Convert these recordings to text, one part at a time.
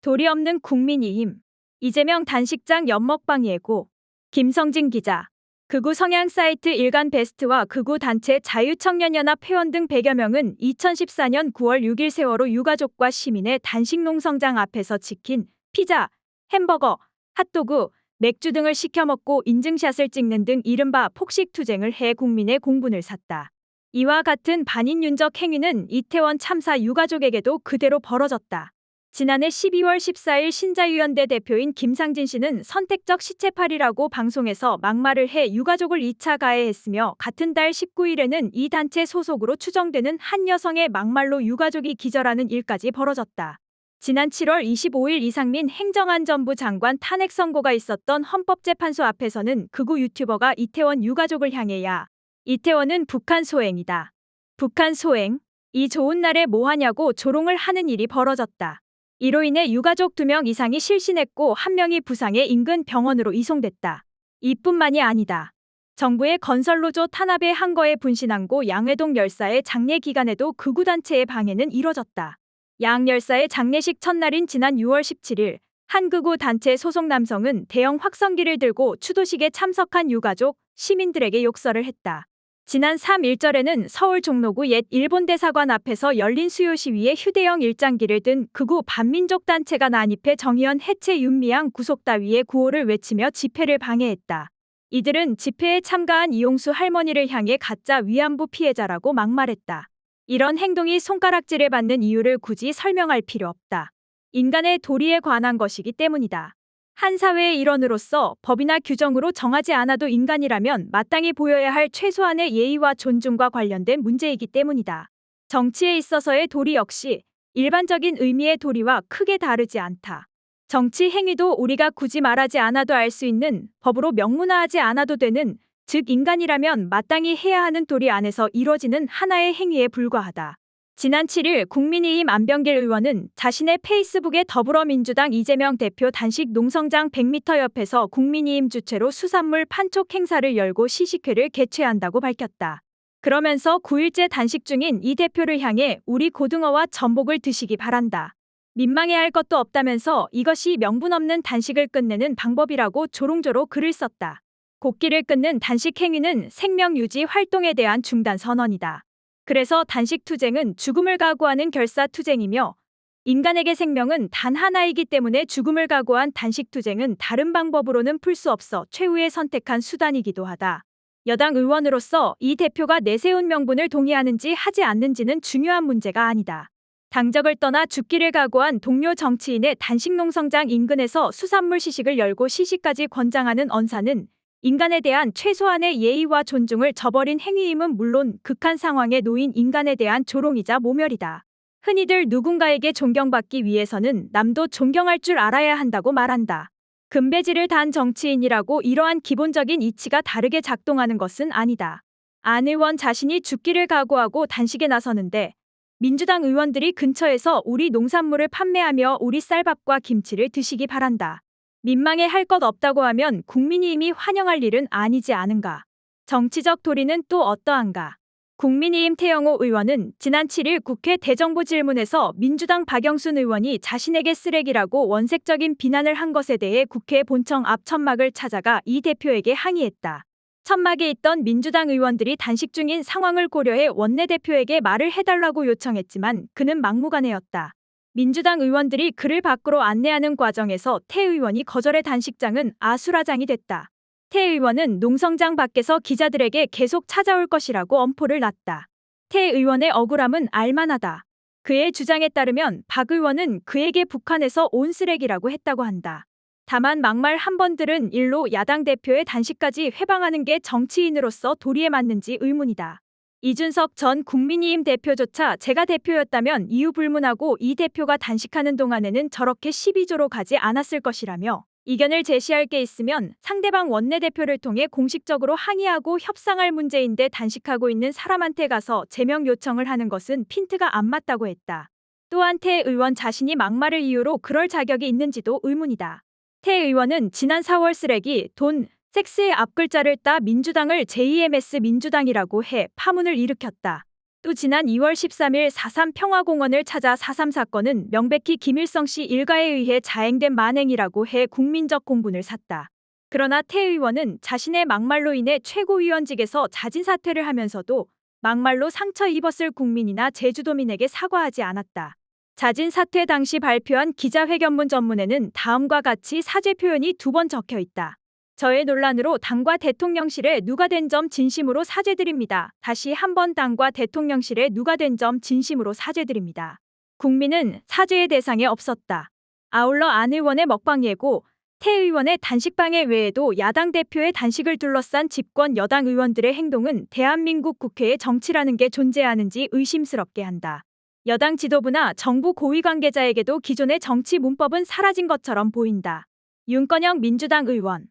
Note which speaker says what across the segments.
Speaker 1: 도리 없는 국민의힘. 이재명 단식장 엿먹방 예고. 김성진 기자. 극우 성향 사이트 일간베스트와 극우 단체 자유청년연합 회원 등 100여 명은 2014년 9월 6일 세월호 유가족과 시민의 단식 농성장 앞에서 치킨, 피자, 햄버거, 핫도그, 맥주 등을 시켜 먹고 인증샷을 찍는 등 이른바 폭식 투쟁을 해 국민의 공분을 샀다. 이와 같은 반인륜적 행위는 이태원 참사 유가족에게도 그대로 벌어졌다. 지난해 12월 14일 신자유연대 대표인 김상진 씨는 선택적 시체팔이라고 방송에서 막말을 해 유가족을 2차 가해했으며 같은 달 19일에는 이 단체 소속으로 추정되는 한 여성의 막말로 유가족이 기절하는 일까지 벌어졌다. 지난 7월 25일 이상민 행정안전부 장관 탄핵 선고가 있었던 헌법재판소 앞에서는 극우 유튜버가 이태원 유가족을 향해 야, 이태원은 북한 소행이다. 북한 소행? 이 좋은 날에 뭐하냐고 조롱을 하는 일이 벌어졌다. 이로 인해 유가족 2명 이상이 실신했고 1명이 부상해 인근 병원으로 이송됐다. 이뿐만이 아니다. 정부의 건설노조 탄압에 한 거에 분신한 양회동 열사의 장례 기간에도 극우단체의 방해는 이뤄졌다. 양 열사의 장례식 첫날인 지난 6월 17일 한 극우 단체 소속 남성은 대형 확성기를 들고 추도식에 참석한 유가족, 시민들에게 욕설을 했다. 지난 3일절에는 서울 종로구 옛 일본 대사관 앞에서 열린 수요 시위에 휴대용 일장기를 든 극우 반민족 단체가 난입해 정의연 해체 윤미향 구속 따위의 구호를 외치며 집회를 방해했다. 이들은 집회에 참가한 이용수 할머니를 향해 가짜 위안부 피해자라고 막말했다. 이런 행동이 손가락질을 받는 이유를 굳이 설명할 필요 없다. 인간의 도리에 관한 것이기 때문이다. 한 사회의 일원으로서 법이나 규정으로 정하지 않아도 인간이라면 마땅히 보여야 할 최소한의 예의와 존중과 관련된 문제이기 때문이다. 정치에 있어서의 도리 역시 일반적인 의미의 도리와 크게 다르지 않다. 정치 행위도 우리가 굳이 말하지 않아도 알 수 있는, 법으로 명문화하지 않아도 되는, 즉 인간이라면 마땅히 해야 하는 도리 안에서 이뤄지는 하나의 행위에 불과하다. 지난 7일 국민의힘 안병길 의원은 자신의 페이스북에 더불어민주당 이재명 대표 단식 농성장 100m 옆에서 국민의힘 주최로 수산물 판촉 행사를 열고 시식회를 개최한다고 밝혔다. 그러면서 9일째 단식 중인 이 대표를 향해 우리 고등어와 전복을 드시기 바란다. 민망해할 것도 없다면서 이것이 명분 없는 단식을 끝내는 방법이라고 조롱조로 글을 썼다. 곡기를 끊는 단식 행위는 생명 유지 활동에 대한 중단 선언이다. 그래서 단식 투쟁은 죽음을 각오하는 결사 투쟁이며 인간에게 생명은 단 하나이기 때문에 죽음을 각오한 단식 투쟁은 다른 방법으로는 풀 수 없어 최후의 선택한 수단이기도 하다. 여당 의원으로서 이 대표가 내세운 명분을 동의하는지 하지 않는지는 중요한 문제가 아니다. 당적을 떠나 죽기를 각오한 동료 정치인의 단식 농성장 인근에서 수산물 시식을 열고 시식까지 권장하는 언사는 인간에 대한 최소한의 예의와 존중을 저버린 행위임은 물론 극한 상황에 놓인 인간에 대한 조롱이자 모멸이다. 흔히들 누군가에게 존경받기 위해서는 남도 존경할 줄 알아야 한다고 말한다. 금배지를 단 정치인이라고 이러한 기본적인 이치가 다르게 작동하는 것은 아니다. 안 의원 자신이 죽기를 각오하고 단식에 나서는데 민주당 의원들이 근처에서 우리 농산물을 판매하며 우리 쌀밥과 김치를 드시기 바란다. 민망해 할 것 없다고 하면 국민의힘이 환영할 일은 아니지 않은가. 정치적 도리는 또 어떠한가. 국민의힘 태영호 의원은 지난 7일 국회 대정부 질문에서 민주당 박영순 의원이 자신에게 쓰레기라고 원색적인 비난을 한 것에 대해 국회 본청 앞 천막을 찾아가 이 대표에게 항의했다. 천막에 있던 민주당 의원들이 단식 중인 상황을 고려해 원내대표에게 말을 해달라고 요청했지만 그는 막무가내였다. 민주당 의원들이 그를 밖으로 안내하는 과정에서 태 의원이 거절해 단식장은 아수라장이 됐다. 태 의원은 농성장 밖에서 기자들에게 계속 찾아올 것이라고 엄포를 놨다. 태 의원의 억울함은 알만하다. 그의 주장에 따르면 박 의원은 그에게 북한에서 온 쓰레기라고 했다고 한다. 다만 막말 한 번 들은 일로 야당 대표의 단식까지 회방하는 게 정치인으로서 도리에 맞는지 의문이다. 이준석 전 국민의힘 대표조차 제가 대표였다면 이유 불문하고 이 대표가 단식하는 동안에는 저렇게 시비조로 가지 않았을 것이라며 이견을 제시할 게 있으면 상대방 원내대표를 통해 공식적으로 항의하고 협상할 문제인데 단식하고 있는 사람한테 가서 제명 요청을 하는 것은 핀트가 안 맞다고 했다. 또한 태 의원 자신이 막말을 이유로 그럴 자격이 있는지도 의문이다. 태 의원은 지난 4월 쓰레기, 돈, 섹스의 앞글자를 따 민주당을 JMS 민주당이라고 해 파문을 일으켰다. 또 지난 2월 13일 4.3 평화공원을 찾아 4.3 사건은 명백히 김일성 씨 일가에 의해 자행된 만행이라고 해 국민적 공분을 샀다. 그러나 태 의원은 자신의 막말로 인해 최고위원직에서 자진 사퇴를 하면서도 막말로 상처 입었을 국민이나 제주도민에게 사과하지 않았다. 자진 사퇴 당시 발표한 기자회견문 전문에는 다음과 같이 사죄 표현이 2번 적혀 있다. 저의 논란으로 당과 대통령실에 누가 된 점 진심으로 사죄드립니다. 다시 한번 당과 대통령실에 누가 된 점 진심으로 사죄드립니다. 국민은 사죄의 대상에 없었다. 아울러 안 의원의 먹방 예고, 태 의원의 단식방해 외에도 야당 대표의 단식을 둘러싼 집권 여당 의원들의 행동은 대한민국 국회의 정치라는 게 존재하는지 의심스럽게 한다. 여당 지도부나 정부 고위 관계자에게도 기존의 정치 문법은 사라진 것처럼 보인다. 윤건영 민주당 의원.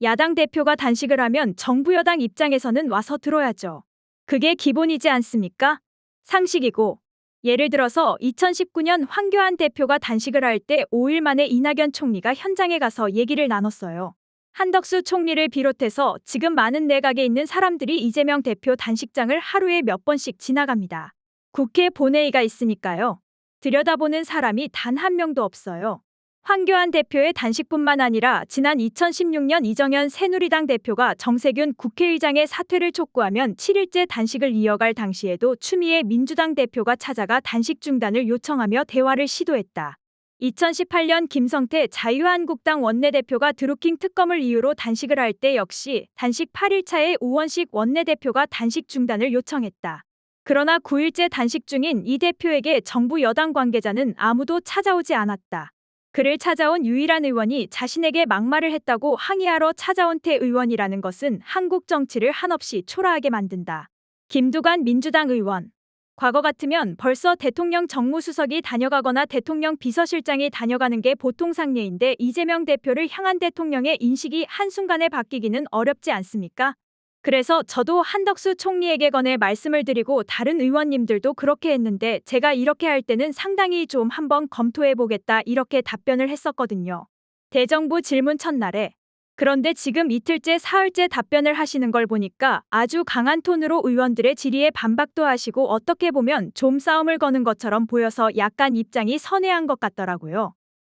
Speaker 1: 야당 대표가 단식을 하면 정부 여당 입장에서는 와서 들어야죠. 그게 기본이지 않습니까? 상식이고. 예를 들어서 2019년 황교안 대표가 단식을 할 때 5일 만에 이낙연 총리가 현장에 가서 얘기를 나눴어요. 한덕수 총리를 비롯해서 지금 많은 내각에 있는 사람들이 이재명 대표 단식장을 하루에 몇 번씩 지나갑니다. 국회 본회의가 있으니까요. 들여다보는 사람이 단 한 명도 없어요. 황교안 대표의 단식뿐만 아니라 지난 2016년 이정현 새누리당 대표가 정세균 국회의장의 사퇴를 촉구하면 7일째 단식을 이어갈 당시에도 추미애 민주당 대표가 찾아가 단식 중단을 요청하며 대화를 시도했다. 2018년 김성태 자유한국당 원내대표가 드루킹 특검을 이유로 단식을 할 때 역시 단식 8일차에 우원식 원내대표가 단식 중단을 요청했다. 그러나 9일째 단식 중인 이 대표에게 정부 여당 관계자는 아무도 찾아오지 않았다. 그를 찾아온 유일한 의원이 자신에게 막말을 했다고 항의하러 찾아온 태 의원이라는 것은 한국 정치를 한없이 초라하게 만든다. 김두관 민주당 의원. 과거 같으면 벌써 대통령 정무수석이 다녀가거나 대통령 비서실장이 다녀가는 게 보통 상례인데 이재명 대표를 향한 대통령의 인식이 한순간에 바뀌기는 어렵지 않습니까? 그래서 저도 한덕수 총리에게 권해 말씀을 드리고 다른 의원님들도 그렇게 했는데 제가 이렇게 할 때는 상당히 좀 한번 검토해보겠다 이렇게 답변을 했었거든요. 대정부 질문 첫날에. 그런데 지금 이틀째 사흘째 답변을 하시는 걸 보니까 아주 강한 톤으로 의원들의 질의에 반박도 하시고 어떻게 보면 좀 싸움을 거는 것처럼 보여서 약간 입장이 선회한 것 같더라고요.